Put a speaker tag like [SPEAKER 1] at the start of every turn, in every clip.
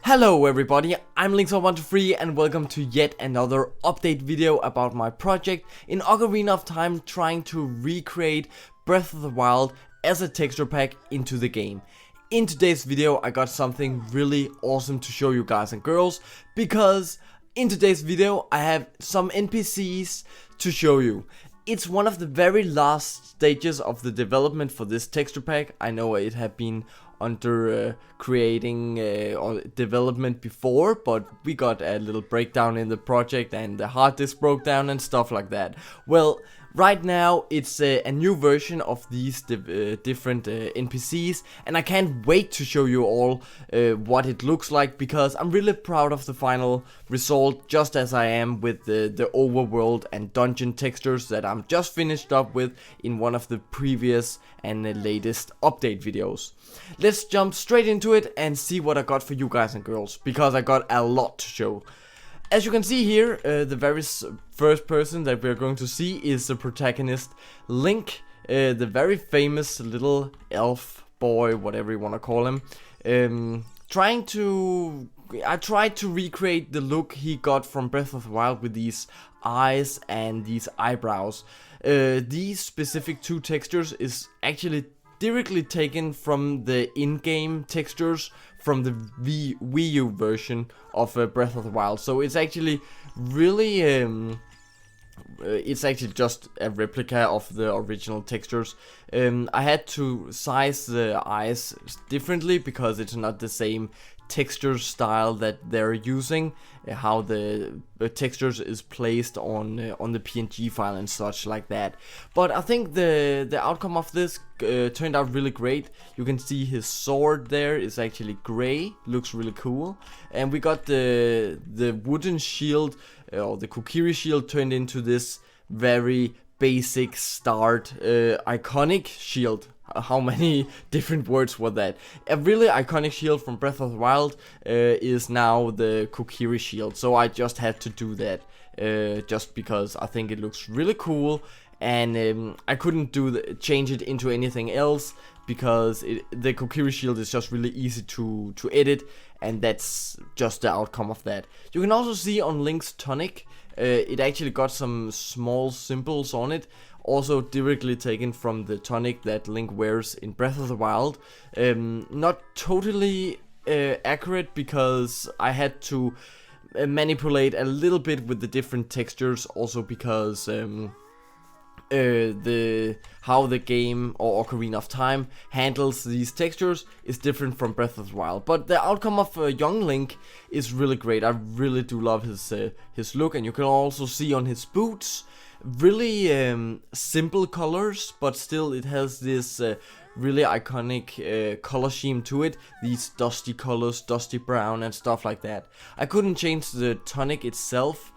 [SPEAKER 1] Hello everybody, I'm Link123 and welcome to yet another update video about my project in Ocarina of Time trying to recreate Breath of the Wild as a texture pack into the game. In today's video I got something really awesome to show you guys and girls, because in today's video I have some NPCs to show you. It's one of the very last stages of the development for this texture pack. I know it had been under creating or development before, but we got a little breakdown in the project and the hard disk broke down and stuff like that. Well, right now it's a new version of these different NPCs, and I can't wait to show you all what it looks like, because I'm really proud of the final result, just as I am with the overworld and dungeon textures that I'm just finished up with in one of the previous and latest update videos. Let's jump straight into it and see what I got for you guys and girls, because I got a lot to show. As you can see here, the very first person that we're going to see is the protagonist, Link, the very famous little elf boy, whatever you want to call him. I tried to recreate the look he got from Breath of the Wild with these eyes and these eyebrows. These specific two textures is actually directly taken from the in-game textures from the Wii U version of Breath of the Wild. So it's actually really, it's actually just a replica of the original textures. I had to size the eyes differently because it's not the same texture style that they're using, how the textures is placed on the PNG file and such like that. But I think the outcome of this turned out really great. You can see his sword there is actually gray, looks really cool, and we got the wooden shield or the Kokiri shield turned into this very basic start iconic shield. How many different words were that? A really iconic shield from Breath of the Wild is now the Kokiri shield. So I just had to do that just because I think it looks really cool, and I couldn't change it into anything else, because the Kokiri shield is just really easy to edit, and that's just the outcome of that. You can also see on Link's tunic, it actually got some small symbols on it, also directly taken from the tunic that Link wears in Breath of the Wild. Not totally accurate, because I had to manipulate a little bit with the different textures, also because how the game or Ocarina of Time handles these textures is different from Breath of the Wild. But the outcome of young Link is really great. I really do love his look, and you can also see on his boots really simple colors, but still it has this really iconic color scheme to it. These dusty colors, dusty brown and stuff like that. I couldn't change the tunic itself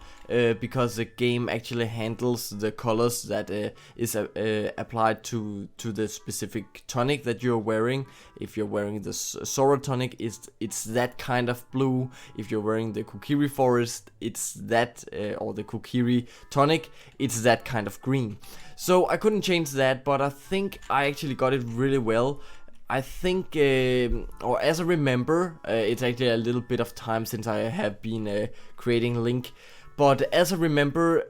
[SPEAKER 1] because the game actually handles the colors that is applied to the specific tunic that you're wearing. If you're wearing the Sora tonic, it's that kind of blue. If you're wearing the Kokiri Forest, it's that, or the Kokiri tonic, it's that kind of green. So I couldn't change that, but I think I actually got it really well. I think, or as I remember, it's actually a little bit of time since I have been creating Link. But as I remember,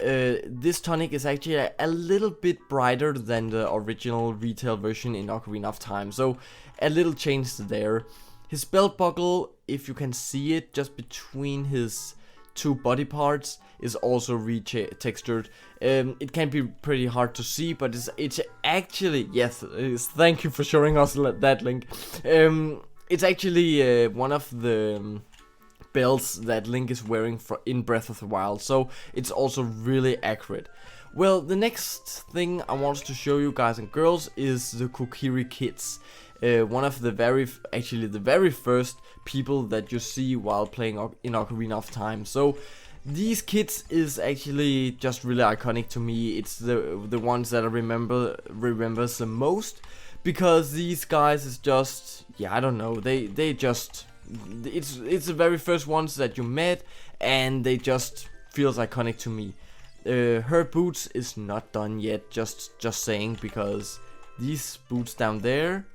[SPEAKER 1] this tonic is actually a little bit brighter than the original retail version in Ocarina of Time. So a little change there. His belt buckle, if you can see it, just between his two body parts, is also retextured. It can be pretty hard to see, but it's actually, yes, thank you for showing us that, Link. It's actually one of the belts that Link is wearing in Breath of the Wild, so it's also really accurate. Well, the next thing I want to show you guys and girls is the Kokiri kits. One of the very first people that you see while playing in Ocarina of Time. So these kits is actually just really iconic to me. It's the ones that I remembers the most, because these guys is just, yeah, I don't know, they just, it's the very first ones that you met, and they just feels iconic to me. Her boots is not done yet, just saying, because these boots down there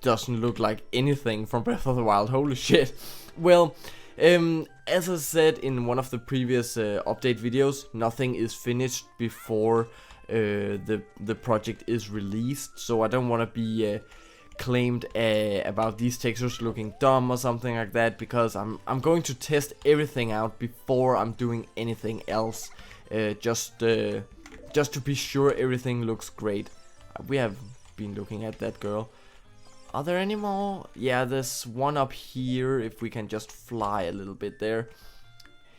[SPEAKER 1] doesn't look like anything from Breath of the Wild. Holy shit. Well, as I said in one of the previous update videos, nothing is finished before the project is released, so I don't want to be claimed about these textures looking dumb or something like that, because I'm going to test everything out before I'm doing anything else, just to be sure everything looks great. We have been looking at that girl. Are there any more? Yeah, there's one up here, if we can just fly a little bit there.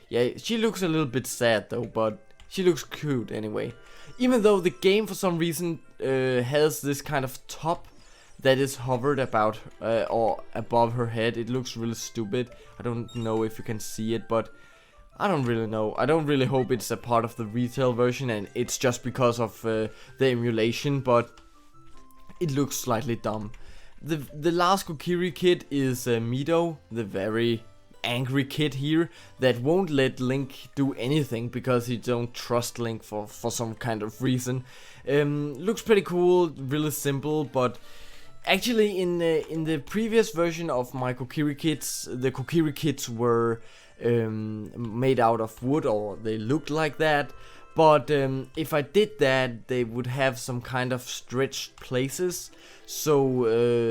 [SPEAKER 1] Yeah, she looks a little bit sad though, but she looks cute anyway. Even though the game for some reason has this kind of top that is hovered about or above her head. It looks really stupid. I don't know if you can see it, but I don't really know. I don't really hope it's a part of the retail version and it's just because of the emulation, but it looks slightly dumb. The last Kokiri kid is Mido, the very angry kid here that won't let Link do anything because he don't trust Link for some kind of reason. Looks pretty cool, really simple, but actually in the previous version of my Kokiri kits, the Kokiri kits were made out of wood, or they looked like that. But if I did that, they would have some kind of stretched places, so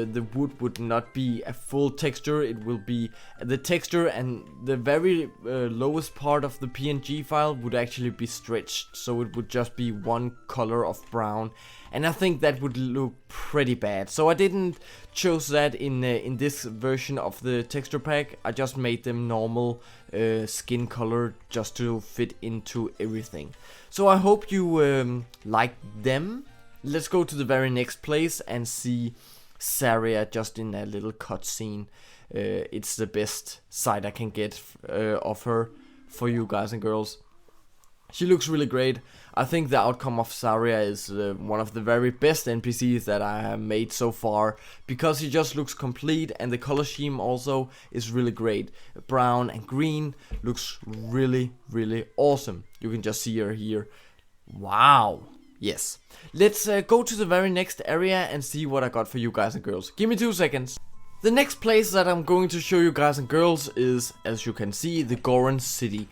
[SPEAKER 1] the wood would not be a full texture. It will be the texture, and the very lowest part of the PNG file would actually be stretched, so it would just be one color of brown, and I think that would look pretty bad. So I didn't choose that in this version of the texture pack. I just made them normal skin color just to fit into everything. So I hope you like them. Let's go to the very next place and see Saria just in a little cutscene. It's the best sight I can get of her for you guys and girls. She looks really great. I think the outcome of Saria is one of the very best NPCs that I have made so far, because he just looks complete, and the color scheme also is really great. Brown and green looks really, really awesome. You can just see her here. Wow. Yes. Let's go to the very next area and see what I got for you guys and girls. Give me 2 seconds. The next place that I'm going to show you guys and girls is, as you can see, the Goron city.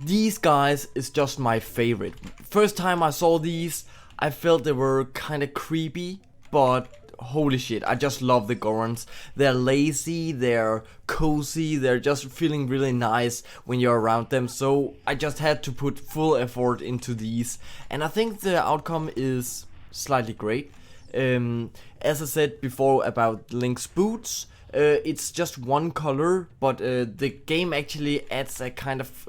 [SPEAKER 1] These guys is just my favorite. First time I saw these, I felt they were kind of creepy, but holy shit, I just love the Gorons. They're lazy, they're cozy, they're just feeling really nice when you're around them, so I just had to put full effort into these, and I think the outcome is slightly great. As I said before about Link's boots, it's just one color, but the game actually adds a kind of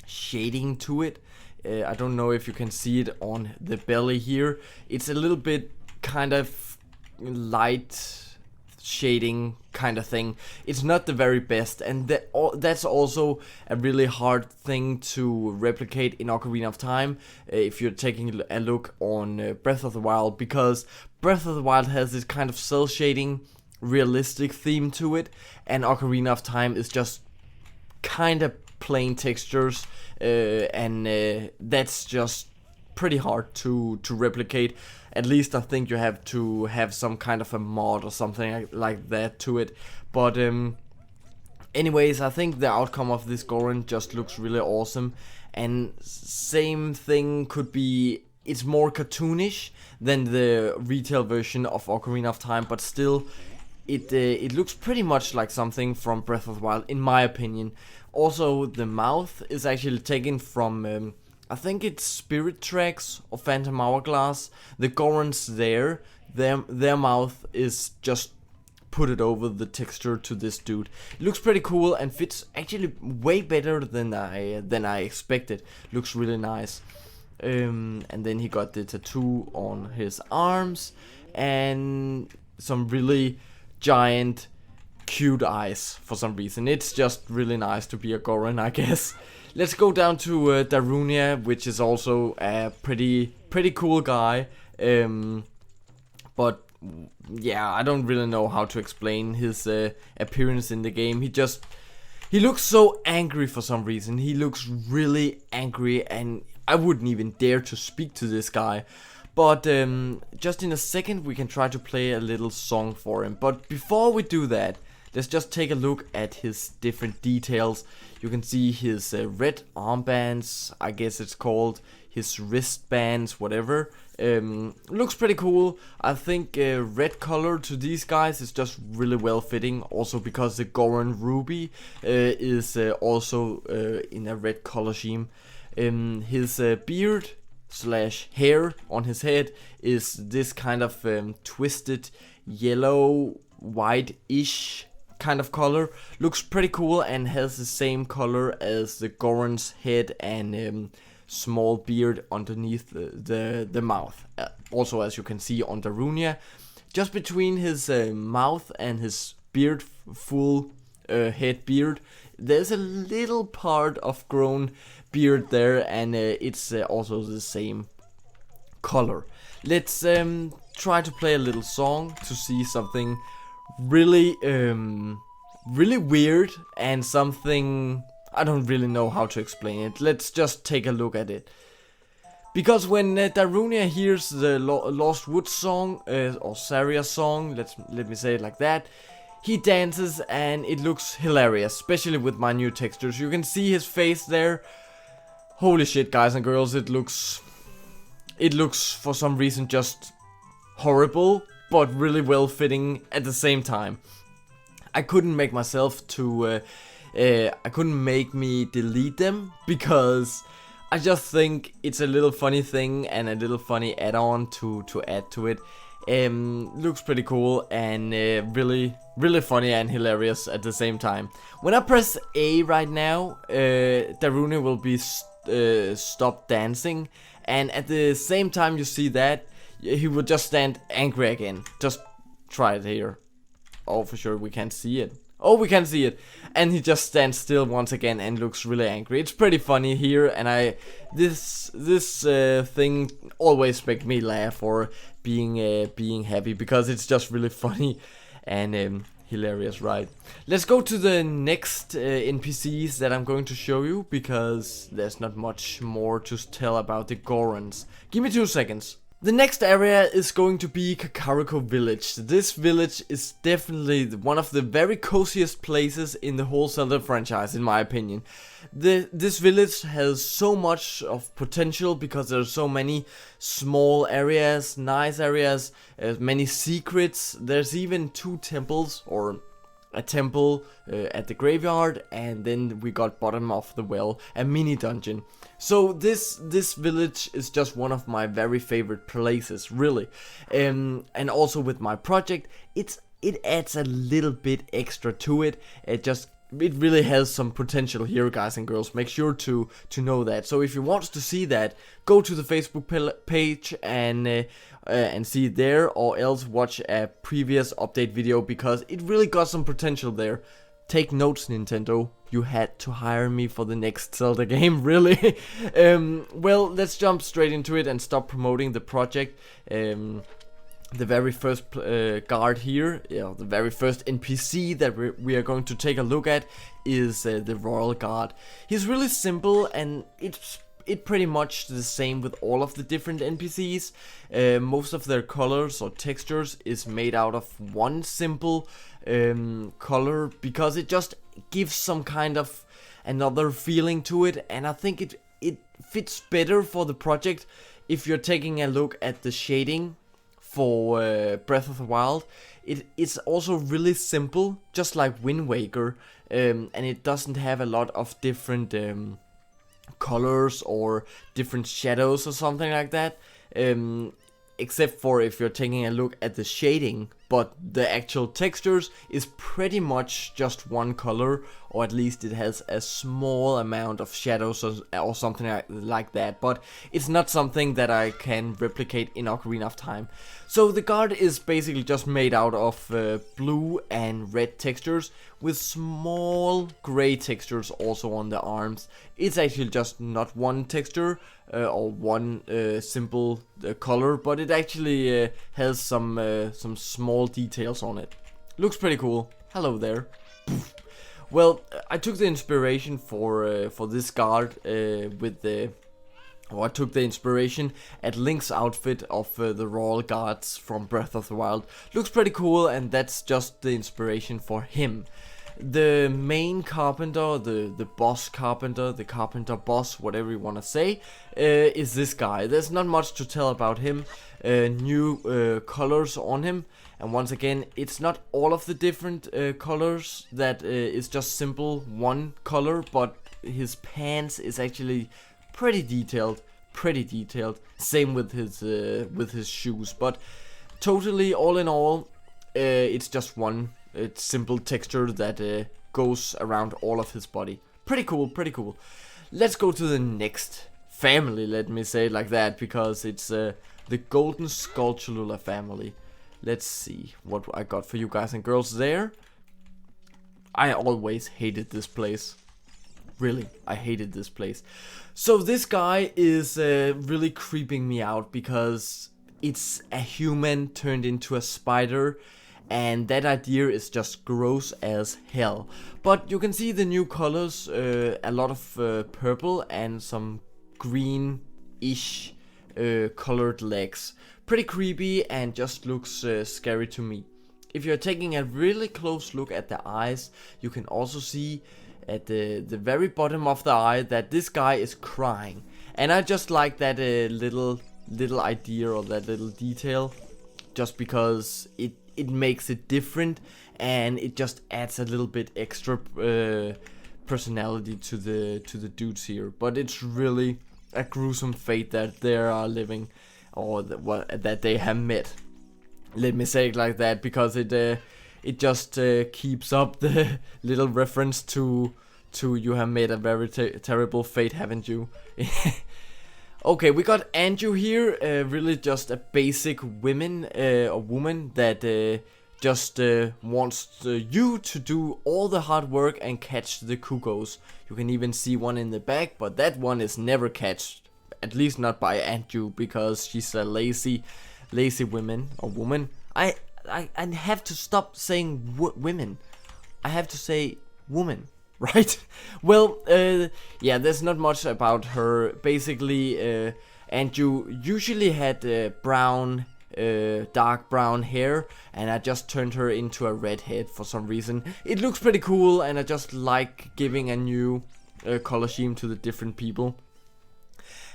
[SPEAKER 1] shading to it. I don't know if you can see it on the belly here. It's a little bit kind of light shading kind of thing. It's not the very best, and that's also a really hard thing to replicate in Ocarina of Time if you're taking a look on Breath of the Wild, because Breath of the Wild has this kind of cell shading realistic theme to it, and Ocarina of Time is just kind of plain textures, and that's just pretty hard to replicate. At least I think you have to have some kind of a mod or something like that to it. But anyways, I think the outcome of this Goron just looks really awesome, and same thing could be, it's more cartoonish than the retail version of Ocarina of Time, but still it looks pretty much like something from Breath of the Wild, in my opinion. Also, the mouth is actually taken from, I think it's Spirit Tracks or Phantom Hourglass. The Gorons there, their mouth is just put it over the texture to this dude. It looks pretty cool and fits actually way better than I expected. Looks really nice. And then he got the tattoo on his arms and some really giant cute eyes for some reason. It's just really nice to be a Goron, I guess. Let's go down to Darunia, which is also a pretty cool guy. But yeah, I don't really know how to explain his appearance in the game. He looks so angry for some reason. He looks really angry, and I wouldn't even dare to speak to this guy. But just in a second we can try to play a little song for him. But before we do that, let's just take a look at his different details. You can see his red armbands, I guess it's called, his wristbands, whatever. Looks pretty cool. I think red color to these guys is just really well fitting. Also because the Goron Ruby is also in a red color scheme. His beard / hair on his head is this kind of twisted yellow white-ish kind of color. Looks pretty cool and has the same color as the Goron's head and small beard underneath the mouth. Also, as you can see on Darunia, just between his mouth and his beard, full head beard, there's a little part of grown beard there, and it's also the same color. Let's try to play a little song to see something really really weird, and something I don't really know how to explain it. Let's just take a look at it. Because when Darunia hears the Lost Woods song, or Saria song, let me say it like that, he dances and it looks hilarious, especially with my new textures. You can see his face there. Holy shit, guys and girls, it looks for some reason just horrible, but really well fitting at the same time. I couldn't make myself to I couldn't make me delete them, because I just think it's a little funny thing and a little funny add-on to add to it. Looks pretty cool and really funny and hilarious at the same time. When I press A right now, Darunia will be stop dancing, and at the same time you see that, he will just stand angry again. Just try it here. Oh, for sure we can't see it. Oh, we can see it. And he just stands still once again and looks really angry. It's pretty funny here, and this thing always makes me laugh, or being happy, because it's just really funny and hilarious, right? Let's go to the next NPCs that I'm going to show you, because there's not much more to tell about the Gorons. Give me 2 seconds. The next area is going to be Kakariko Village. This village is definitely one of the very coziest places in the whole Zelda franchise, in my opinion. This village has so much of potential, because there's so many small areas, nice areas, many secrets. There's even 2 temples, or a temple at the graveyard, and then we got bottom of the well, a mini dungeon. So this village is just one of my very favorite places, really. And also with my project, it adds a little bit extra to it. It really has some potential here, guys and girls. Make sure to know that. So if you want to see that, go to the Facebook page and see it there, or else watch a previous update video, because it really got some potential there. Take notes, Nintendo. You had to hire me for the next Zelda game, really. Well, let's jump straight into it and stop promoting the project. The very first guard here, the very first NPC that we are going to take a look at is the Royal Guard. He's really simple, and it's pretty much the same with all of the different NPCs. Most of their colors or textures is made out of one simple color, because it just gives some kind of another feeling to it, and I think it fits better for the project. If you're taking a look at the shading for Breath of the Wild, it's also really simple, just like Wind Waker, and it doesn't have a lot of different colors or different shadows or something like that, except for if you're taking a look at the shading. But the actual textures is pretty much just one color, or at least it has a small amount of shadows or something like that. But it's not something that I can replicate in Ocarina of Time. So the guard is basically just made out of blue and red textures, with small gray textures also on the arms. It's actually just not one texture or one simple color, but it actually has some small details on it. Looks pretty cool. Hello there. Well, I took the inspiration for this guard with the or I took the inspiration at Link's outfit of the Royal Guards from Breath of the Wild. Looks pretty cool, and that's just the inspiration for him. The main carpenter, the boss carpenter, the carpenter boss, whatever you want to say, is this guy. There's not much to tell about him. New colors on him, and once again, it's not all of the different colors that is just simple one color, but his pants is actually pretty detailed. Same with his shoes, but totally all in all, it's just one simple texture that goes around all of his body. Pretty cool. Let's go to the next family, let me say it like that, because it's the Golden Skulltula family. Let's see what I got for you guys and girls there. I always hated this place. Really, I hated this place. So this guy is really creeping me out because it's a human turned into a spider, and that idea is just gross as hell. But you can see the new colors, a lot of purple and some green-ish colored legs. Pretty creepy and just looks scary to me. If you're taking a really close look at the eyes, you can also see at the very bottom of the eye that this guy is crying. And I just like that little idea, or that little detail, just because it makes it different, and it just adds a little bit extra personality to the dudes here. But it's really a gruesome fate that they are living, or that they have met. Let me say it like that, because it just keeps up the little reference to you have made a very terrible fate, haven't you? Okay, we got Andrew here, really just a basic woman that just wants you to do all the hard work and catch the cuckoos. You can even see one in the back, but that one is never catched, at least not by Andrew, because she's a lazy woman. I have to stop saying women. I have to say woman. Right? Well, yeah, there's not much about her. Basically, Andrew usually had dark brown hair, and I just turned her into a redhead for some reason. It looks pretty cool, and I just like giving a new color scheme to the different people.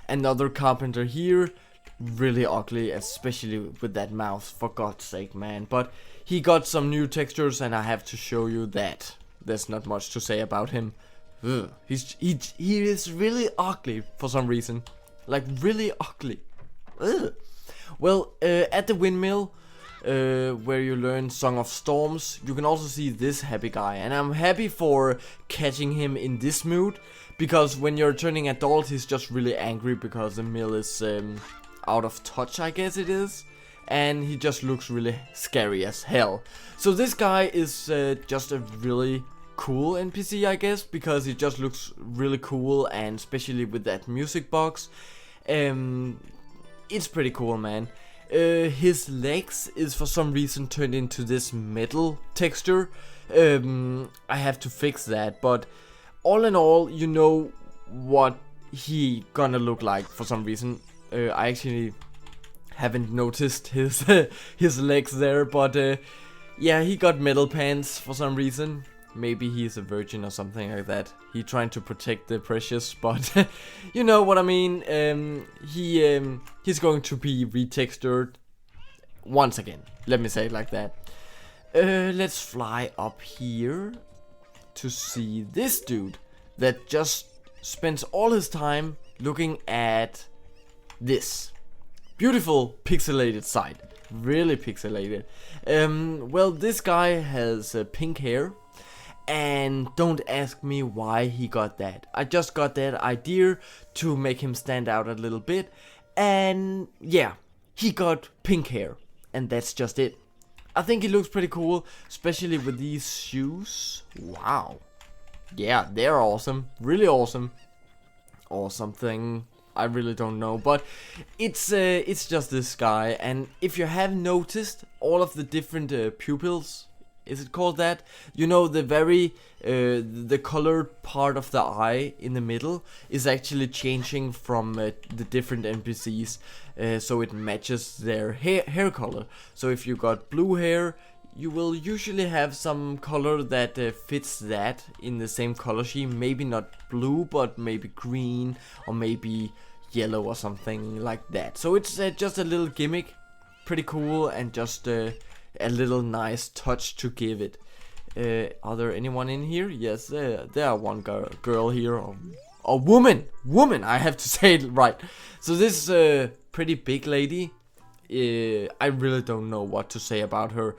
[SPEAKER 1] Another carpenter here, really ugly, especially with that mouth, for God's sake, man. But he got some new textures, and I have to show you that. There's not much to say about him. Ugh. He is really ugly for some reason. Like, really ugly. Ugh. Well, at the windmill, where you learn Song of Storms, you can also see this happy guy. And I'm happy for catching him in this mood, because when you're turning adult, he's just really angry because the mill is out of touch, I guess it is. And he just looks really scary as hell. So this guy is just a really cool NPC, I guess, because he just looks really cool, and especially with that music box. It's pretty cool, man. His legs is for some reason turned into this metal texture. I have to fix that, but all in all, you know what he gonna look like for some reason. I actually haven't noticed his his legs there, but yeah, he got metal pants for some reason. Maybe he's a virgin or something like that. He trying to protect the precious, but you know what I mean. He's going to be retextured once again. Let me say it like that. Let's fly up here to see this dude that just spends all his time looking at this beautiful pixelated side. Really pixelated. Well, this guy has pink hair. And don't ask me why he got that. I just got that idea to make him stand out a little bit. And yeah, he got pink hair. And that's just it. I think he looks pretty cool, especially with these shoes. Wow. Yeah, they're awesome. Really awesome. Or something. I really don't know. But it's just this guy. And if you have noticed, all of the different pupils Is it called that? You know, the very the colored part of the eye in the middle is actually changing from the different NPCs, so it matches their hair color. So if you got blue hair, you will usually have some color that fits that in the same color scheme. Maybe not blue, but maybe green or maybe yellow or something like that. So it's just a little gimmick, pretty cool, and just a little nice touch to give it. Are there anyone in here? Yes, there are one girl here, or woman, I have to say it right. So this pretty big lady, I really don't know what to say about her.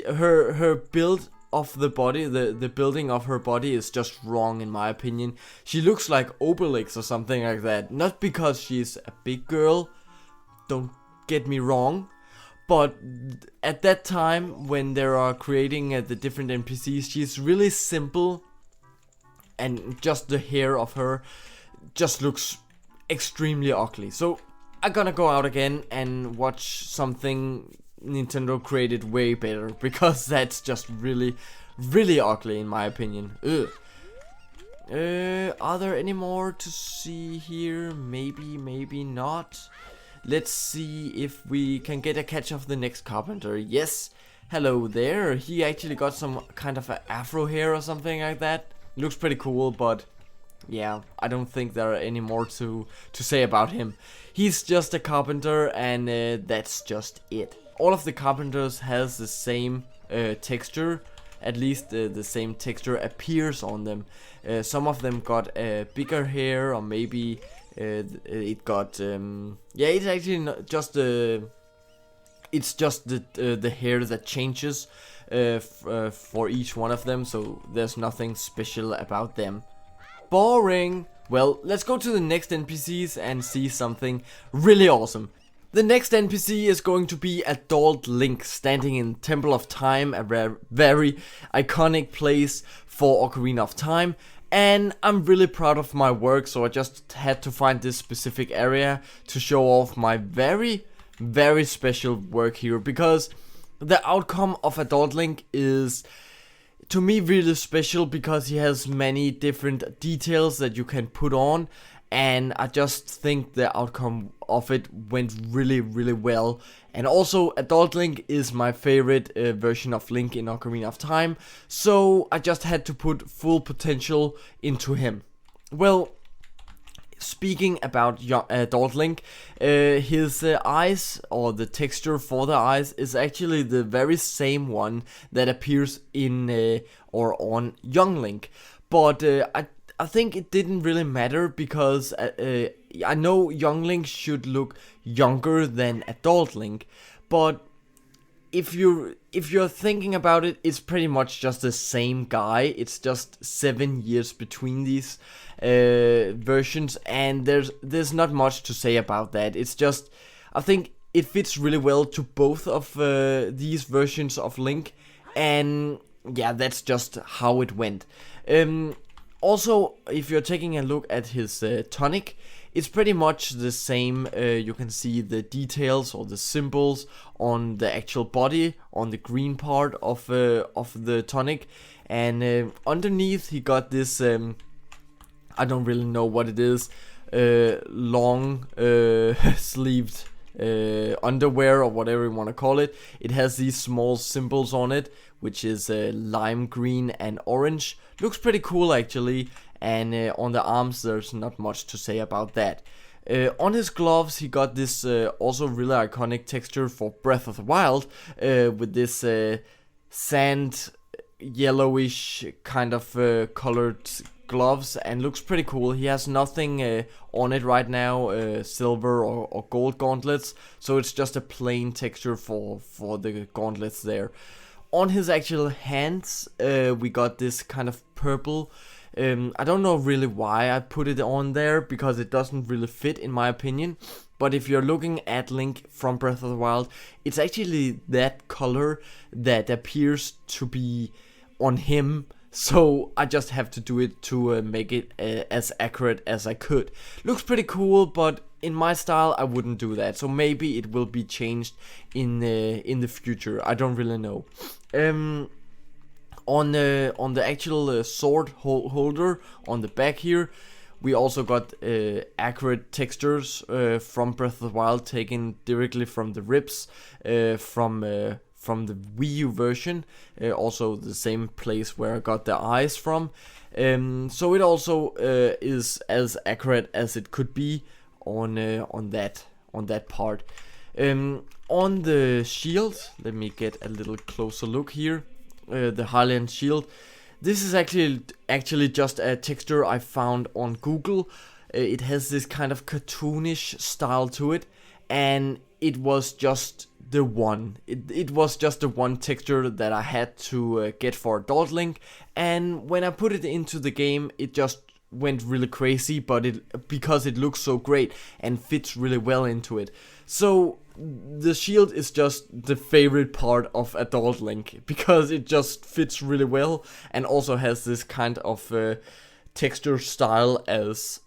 [SPEAKER 1] Her build of the body, the building of her body is just wrong in my opinion. She looks like Obelix or something like that. Not because she's a big girl, don't get me wrong, but at that time when they are creating the different NPCs, she's really simple, and just the hair of her just looks extremely ugly. So I'm gonna go out again and watch something Nintendo created way better, because that's just really, really ugly in my opinion. Ugh. Are there any more to see here? Maybe not. Let's see if we can get a catch of the next carpenter. Yes, hello there. He actually got some kind of an afro hair or something like that. Looks pretty cool, but yeah, I don't think there are any more to say about him. He's just a carpenter, and that's just it. All of the carpenters has the same texture. At least the same texture appears on them. Some of them got bigger hair, or maybe it got yeah, it's actually not just it's just the hair that changes for each one of them, so there's nothing special about them. Boring. Well, let's go to the next NPCs and see something really awesome. The next NPC is going to be Adult Link, standing in Temple of Time, a very iconic place for Ocarina of Time. And I'm really proud of my work, so I just had to find this specific area to show off my very special work here, because the outcome of Adult Link is, to me, really special, because he has many different details that you can put on, and I just think the outcome of it went really well. And also, Adult Link is my favorite version of Link in Ocarina of Time, so I just had to put full potential into him. Well, speaking about Adult Link, his eyes, or the texture for the eyes, is actually the very same one that appears in or on Young Link. But I think it didn't really matter, because I know Young Link should look younger than Adult Link, but if you're thinking about it, it's pretty much just the same guy. It's just 7 years between these versions, and there's not much to say about that. It's just, I think it fits really well to both of these versions of Link, and yeah, that's just how it went. Also, if you're taking a look at his tonic, it's pretty much the same. You can see the details or the symbols on the actual body, on the green part of the tonic, and underneath he got this. I don't really know what it is. Long sleeved underwear, or whatever you want to call it. It has these small symbols on it, which is lime green and orange. Looks pretty cool actually, and on the arms there's not much to say about that. On his gloves he got this also really iconic texture for Breath of the Wild, with this sand yellowish kind of colored gloves, and looks pretty cool. He has nothing on it right now, silver or gold gauntlets, so it's just a plain texture for the gauntlets there. On his actual hands, we got this kind of purple. I don't know really why I put it on there, because it doesn't really fit in my opinion. But if you're looking at Link from Breath of the Wild, it's actually that color that appears to be on him. So I just have to do it to make it as accurate as I could. Looks pretty cool, but in my style I wouldn't do that. So maybe it will be changed in the future. I don't really know. On the actual sword holder on the back here, we also got accurate textures from Breath of the Wild, taken directly from the ribs from the Wii U version. Also the same place where I got the eyes from. So it also is as accurate as it could be on that part. On the shield, let me get a little closer look here. The Highland shield. This is actually just a texture I found on Google. It has this kind of cartoonish style to it, and it was just the one. It was just the one texture that I had to get for Adult Link, and when I put it into the game, it just went really crazy, but because it looks so great and fits really well into it. So the shield is just the favorite part of Adult Link, because it just fits really well and also has this kind of texture style as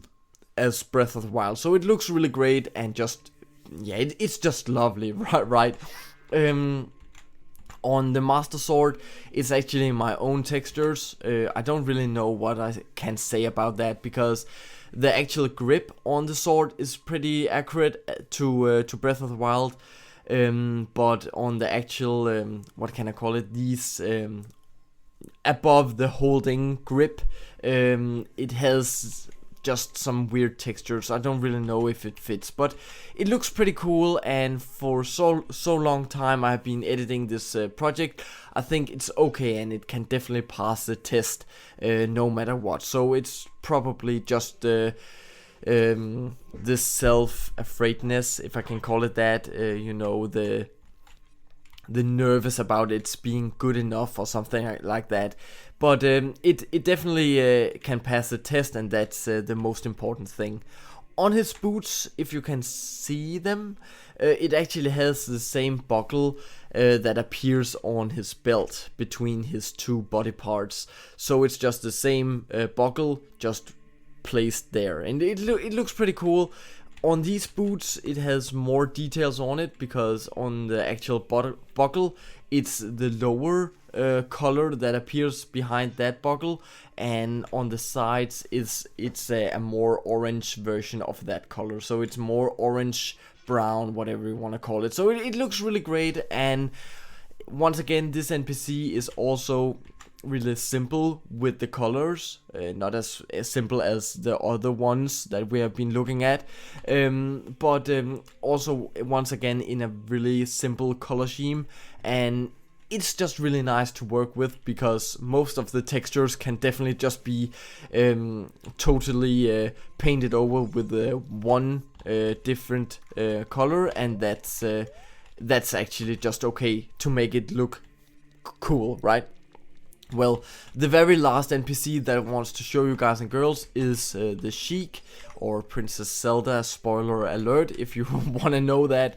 [SPEAKER 1] Breath of the Wild. So it looks really great, and just, yeah, it's just lovely, right? On the Master Sword, it's actually my own textures. I don't really know what I can say about that, because the actual grip on the sword is pretty accurate to Breath of the Wild. But on the actual, what can I call it? These above the holding grip, it has just some weird textures. I don't really know if it fits, but it looks pretty cool, and for so long time I've been editing this project, I think it's okay, and it can definitely pass the test no matter what. So it's probably just this self-afraidness, if I can call it that, you know, the nervous about it being good enough or something like that. But it definitely can pass the test, and that's the most important thing. On his boots, if you can see them, it actually has the same buckle that appears on his belt between his two body parts. So it's just the same buckle, just placed there, and it looks pretty cool. On these boots, it has more details on it, because on the actual buckle, it's the lower color that appears behind that buckle, and on the sides it's a more orange version of that color. So it's more orange, brown, whatever you want to call it. So it looks really great, and once again, this NPC is also really simple with the colors, not as simple as the other ones that we have been looking at, but also once again in a really simple color scheme, and it's just really nice to work with, because most of the textures can definitely just be totally painted over with one different color, and that's actually just okay to make it look cool, right? Well, the very last NPC that I want to show you guys and girls is the Sheik, or Princess Zelda. Spoiler alert if you want to know that.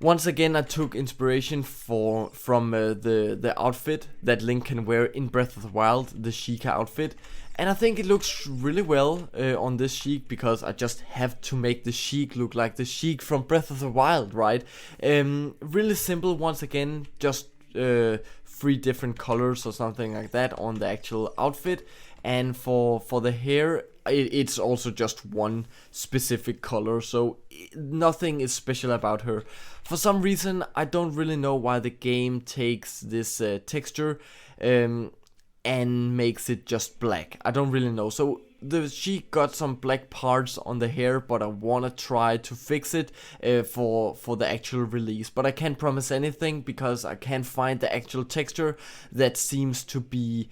[SPEAKER 1] Once again, I took inspiration from the outfit that Link can wear in Breath of the Wild, the Sheik outfit. And I think it looks really well on this Sheik, because I just have to make the Sheik look like the Sheik from Breath of the Wild, right? Really simple, once again, just 3 different colors or something like that on the actual outfit. And for the hair, it's also just one specific color, so nothing is special about her. For some reason, I don't really know why the game takes this texture and makes it just black. I don't really know. So she got some black parts on the hair, but I wanna try to fix it for the actual release. But I can't promise anything, because I can't find the actual texture that seems to be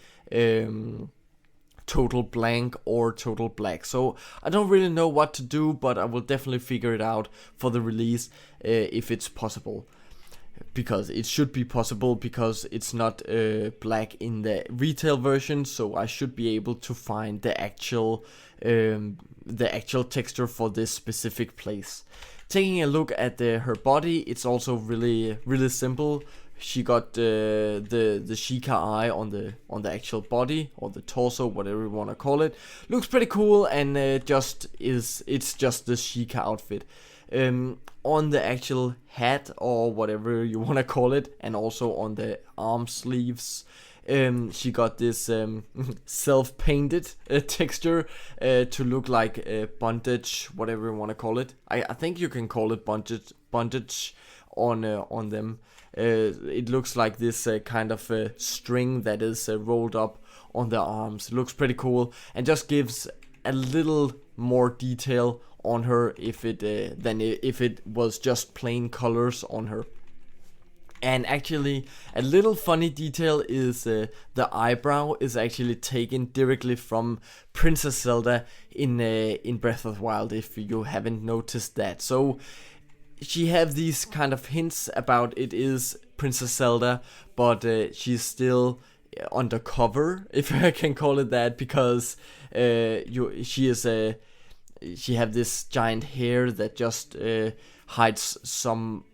[SPEAKER 1] total blank or total black. So I don't really know what to do, but I will definitely figure it out for the release if it's possible. Because it should be possible, because it's not black in the retail version, so I should be able to find the actual texture for this specific place. Taking a look at her body, it's also really simple. She got the Sheikah eye on the actual body, or the torso, whatever you want to call it. Looks pretty cool, and it's just the Sheikah outfit. on the actual hat or whatever you want to call it, and also on the arm sleeves. She got this self-painted texture to look like bondage, whatever you want to call it. I think you can call it bondage on them. It looks like this kind of string that is rolled up on the arms. It looks pretty cool and just gives a little more detail on her than if it was just plain colors on her. And actually, a little funny detail is the eyebrow is actually taken directly from Princess Zelda in Breath of the Wild, if you haven't noticed that. So she have these kind of hints about it is Princess Zelda, but she's still undercover, if I can call it that, because she have this giant hair that just hides some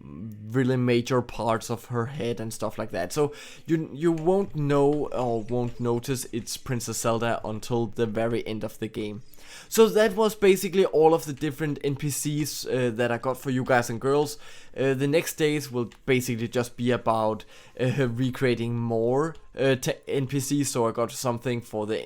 [SPEAKER 1] really major parts of her head and stuff like that. So you won't know or won't notice it's Princess Zelda until the very end of the game. So that was basically all of the different NPCs that I got for you guys and girls. The next days will basically just be about recreating more NPCs. So I got something for the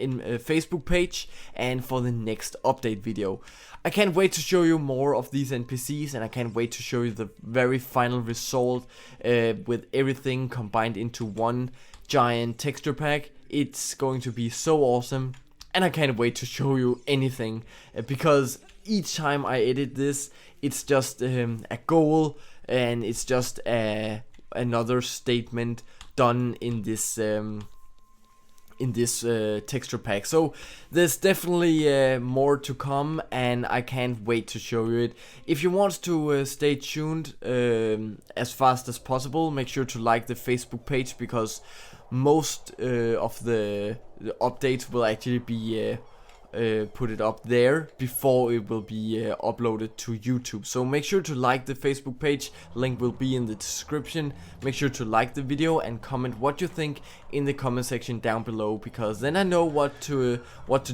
[SPEAKER 1] Facebook page and for the next update video. I can't wait to show you more of these NPCs, and I can't wait to show you the very final result with everything combined into one giant texture pack. It's going to be so awesome. And I can't wait to show you anything, because each time I edit this, it's just a goal, and it's just another statement done in this texture pack. So there's definitely more to come, and I can't wait to show you it. If you want to stay tuned as fast as possible, make sure to like the Facebook page, because most of the updates will actually be put it up there before it will be uploaded to YouTube. So make sure to like the Facebook page, link will be in the description. Make sure to like the video and comment what you think in the comment section down below, because then I know what to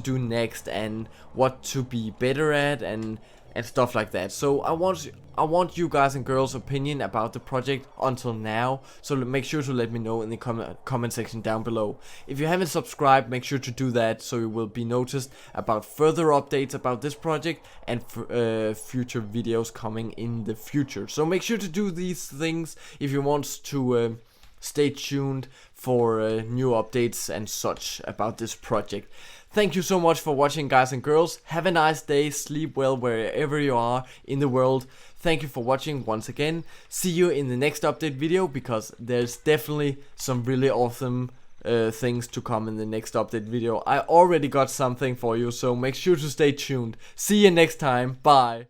[SPEAKER 1] do next and what to be better at and stuff like that. So I want you guys and girls' opinion about the project until now, so make sure to let me know in the comment section down below. If you haven't subscribed, make sure to do that, so you will be noticed about further updates about this project and future videos coming in the future. So make sure to do these things if you want to stay tuned for new updates and such about this project. Thank you so much for watching, guys and girls. Have a nice day, sleep well wherever you are in the world. Thank you for watching once again. See you in the next update video, because there's definitely some really awesome things to come in the next update video. I already got something for you, so make sure to stay tuned. See you next time. Bye.